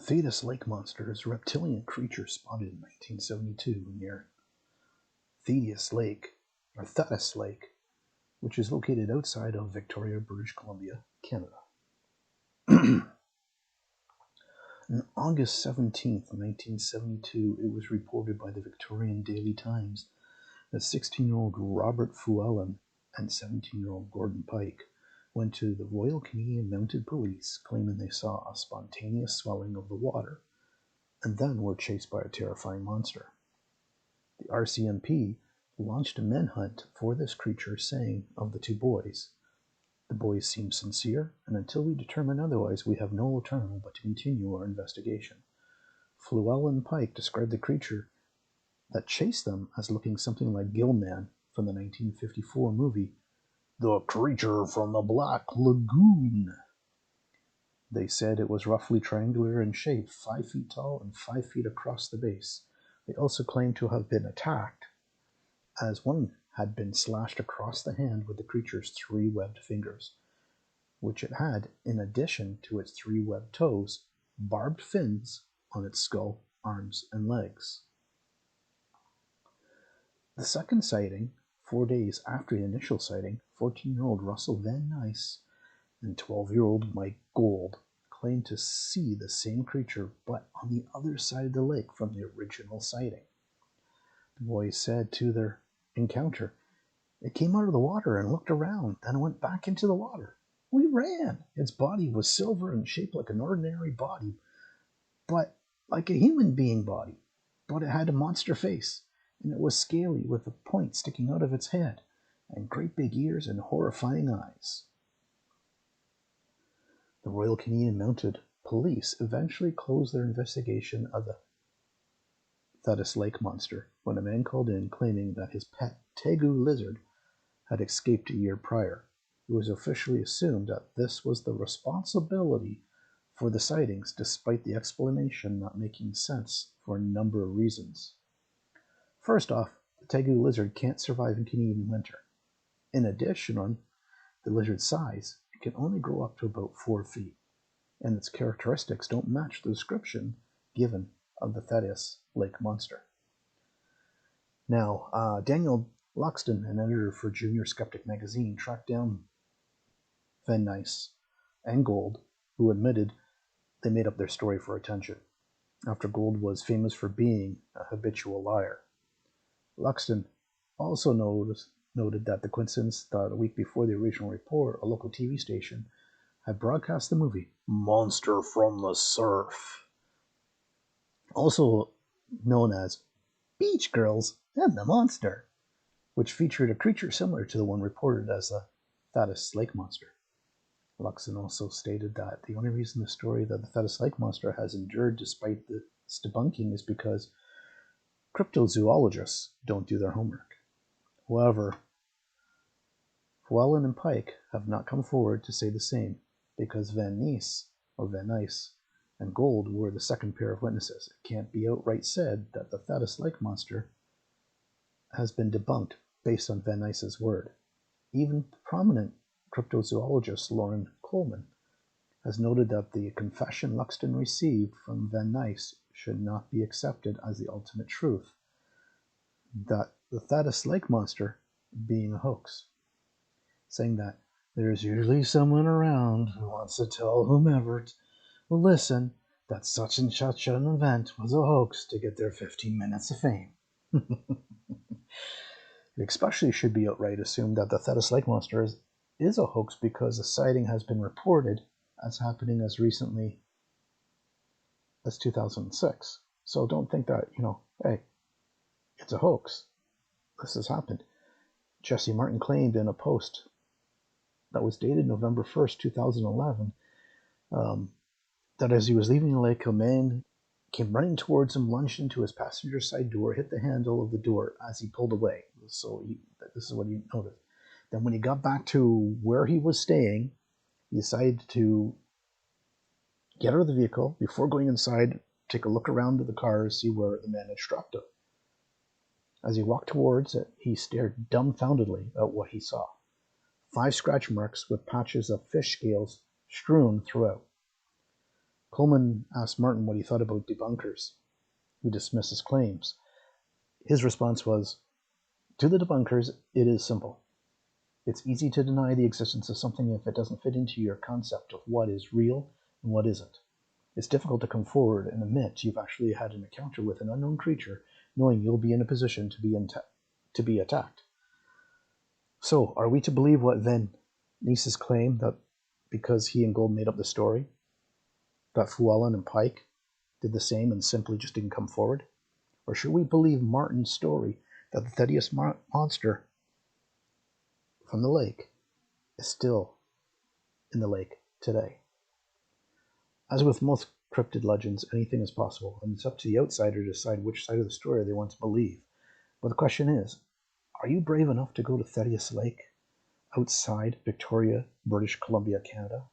Thetis lake monster is a reptilian creature spotted in 1972 near Thetis Lake, or Thetis Lake, which is located outside of Victoria, British Columbia, Canada. On August 17th, 1972, it was reported by the Victorian Daily Times that 16-year-old Robert Llewellyn and 17-year-old Gordon Pike went to the Royal Canadian Mounted Police claiming they saw a spontaneous swelling of the water and then were chased by a terrifying monster. The RCMP launched a manhunt for this creature, saying of the two boys, "The boys seem sincere, and until we determine otherwise, we have no alternative but to continue our investigation." Llewellyn Pike described the creature that chased them as looking something like Gilman from the 1954 movie The Creature from the Black Lagoon. They said it was roughly triangular in shape, 5 feet tall and 5 feet across the base. They also claimed to have been attacked, as one had been slashed across the hand with the creature's 3 webbed fingers, which it had, in addition to its 3 webbed toes, barbed fins on its skull, arms, and legs. The second sighting, 4 days after the initial sighting, 14-year-old Russell Van Nice and 12-year-old Mike Gold claimed to see the same creature but on the other side of the lake from the original sighting. The boys said to their encounter, "It came out of the water and looked around, then went back into the water. We ran. Its body was silver and shaped like an ordinary body, but like a human being body, but it had a monster face, and it was scaly with a point sticking out of its head, and great big ears and horrifying eyes." The Royal Canadian Mounted Police eventually closed their investigation of the Thetis Lake monster when a man called in claiming that his pet tegu lizard had escaped a year prior. It was officially assumed that this was the responsibility for the sightings, despite the explanation not making sense for a number of reasons. First off, the tegu lizard can't survive in Canadian winter. In addition, on the lizard's size, it can only grow up to about 4 feet, and its characteristics don't match the description given of the Thetis Lake monster. Now, Daniel Luxton, an editor for Junior Skeptic magazine, tracked down Van Nice and Gold, who admitted they made up their story for attention, after Gold was famous for being a habitual liar. Luxton also noted that the coincidence that a week before the original report, a local TV station had broadcast the movie Monster from the Surf, also known as Beach Girls and the Monster, which featured a creature similar to the one reported as the Thetis Lake Monster. Luxon also stated that the only reason the story that the Thetis Lake Monster has endured despite its debunking is because cryptozoologists don't do their homework. However, Llewellyn and Pike have not come forward to say the same, because Van Nice and Gold were the second pair of witnesses. It can't be outright said that the Thetis Lake Monster has been debunked based on Van Nice's word. Even prominent cryptozoologist Lauren Coleman has noted that the confession Luxton received from Van Nice should not be accepted as the ultimate truth, that the Thetis Lake Monster being a hoax, saying that there's usually someone around who wants to tell whomever, well, listen, that such and such an event was a hoax to get their 15 minutes of fame. It especially should be outright assumed that the Thetis Lake Monster is a hoax because the sighting has been reported as happening as recently as 2006. So don't think that, hey, it's a hoax. This has happened. Jesse Martin claimed in a post that was dated November 1st, 2011, that as he was leaving the lake, a man came running towards him, lunged into his passenger side door, hit the handle of the door as he pulled away. So this is what he noticed. Then when he got back to where he was staying, he decided to get out of the vehicle before going inside, take a look around the car to see where the man had struck him. As he walked towards it, he stared dumbfoundedly at what he saw. 5 scratch marks with patches of fish scales strewn throughout. Coleman asked Martin what he thought about debunkers who dismiss his claims. His response was, to the debunkers, it is simple. It's easy to deny the existence of something if it doesn't fit into your concept of what is real and what isn't. It's difficult to come forward and admit you've actually had an encounter with an unknown creature, knowing you'll be in a position to be attacked. So, are we to believe what Van Nice's claim that because he and Gold made up the story, that Llewellyn and Pike did the same and simply just didn't come forward? Or should we believe Martin's story that the Thetis monster from the lake is still in the lake today? As with most cryptid legends, anything is possible, and it's up to the outsider to decide which side of the story they want to believe. But the question is, are you brave enough to go to Thetis Lake, outside Victoria, British Columbia, Canada,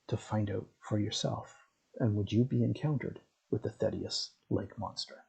to find out for yourself? And would you be encountered with the Thetis Lake monster?